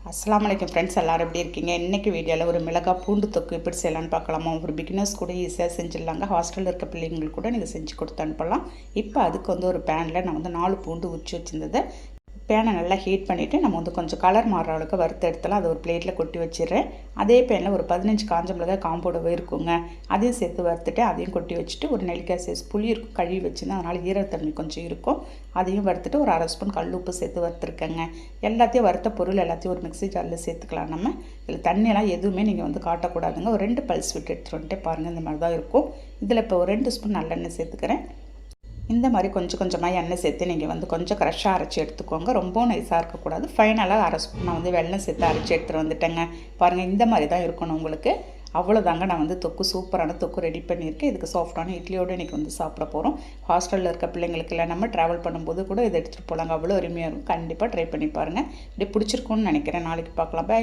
அஸ்ஸலாமு அலைக்கும் ஃப்ரெண்ட்ஸ், எல்லோரும் எப்படி இருக்கீங்க? இன்றைக்கி வீடியோவில் ஒரு மிளகாய் பூண்டு தொக்கு எப்படி செய்யலான்னு பார்க்கலாமா? ஒரு பிகினர்ஸ் கூட ஈஸியாக செஞ்சிடலாங்க. ஹாஸ்டலில் இருக்க பிள்ளைங்களுக்கு கூட நீங்கள் செஞ்சு கொடுத்து அனுப்பலாம். இப்போ அதுக்கு ஒரு பேனில் நான் 4 பூண்டு உரிச்சு வச்சுருந்ததை பேனை நல்லா ஹீட் பண்ணிவிட்டு நம்ம கொஞ்சம் கலர் மாறுற அளவுக்கு வறுத்து எடுத்துலாம். அதை ஒரு பிளேட்டில் கொட்டி வச்சிடுறேன். அதே பேனில் ஒரு 15 காஞ்ச மிளகாய் காம்போடவே இருக்குங்க, அதையும் சேர்த்து வறுத்துட்டு அதையும் கொட்டி வச்சுட்டு ஒரு நெல்லிக்காய் சைஸ் புளி இருக்கும், கழுவி வச்சுருந்தேன், அதனால் ஈரத்தன்மை கொஞ்சம் இருக்கும். அதையும் வறுத்துட்டு ஒரு 1/2 ஸ்பூன் கல் உப்பு சேர்த்து வறுத்துருக்கேங்க. எல்லாத்தையும் வறுத்த பொருள் எல்லாத்தையும் ஒரு மிக்ஸி ஜாரில் சேர்த்துக்கலாம். நம்ம இதில் தண்ணியெல்லாம் எதுவுமே நீங்கள் காட்டக்கூடாதுங்க. ஒரு 2 பல்ஸ் விட்டு எடுத்துகிட்டு வந்துட்டு பாருங்கள், இந்த மாதிரி தான் இருக்கும். இதில் இப்போ ஒரு 2 ஸ்பூன் நல்லெண்ணெய் சேர்த்துக்கிறேன். இந்த மாதிரி கொஞ்சம் கொஞ்சமாக எண்ணெய் சேர்த்து நீங்கள் கொஞ்சம் க்ரஷ்ஷாக அரைச்சி எடுத்துக்கோங்க. ரொம்பவும் நைஸாக இருக்கக்கூடாது. ஃபைனலாக 1/2 ஸ்பூன் நான் வெல்லம் சேர்த்து அரைச்சி எடுத்துகிட்டு வந்துட்டேங்க. பாருங்கள், இந்த மாதிரி தான் இருக்கணும் உங்களுக்கு. அவ்வளோதாங்க, நான் தொக்கு சூப்பரான தொக்கு ரெடி பண்ணியிருக்கேன். இதுக்கு சாஃப்டான இட்லியோடு இன்றைக்கி சாப்பிட போகிறோம். ஹாஸ்டலில் இருக்க பிள்ளைங்களுக்கு இல்லை, நம்ம ட்ராவல் பண்ணும்போது கூட இதை எடுத்துகிட்டு போகலாங்க. அவ்வளோ அருமையாக இருக்கும். கண்டிப்பாக ட்ரை பண்ணி பாருங்கள். இப்படி பிடிச்சிருக்குன்னு நினைக்கிறேன். நாளைக்கு பார்க்கலாம். பாய்.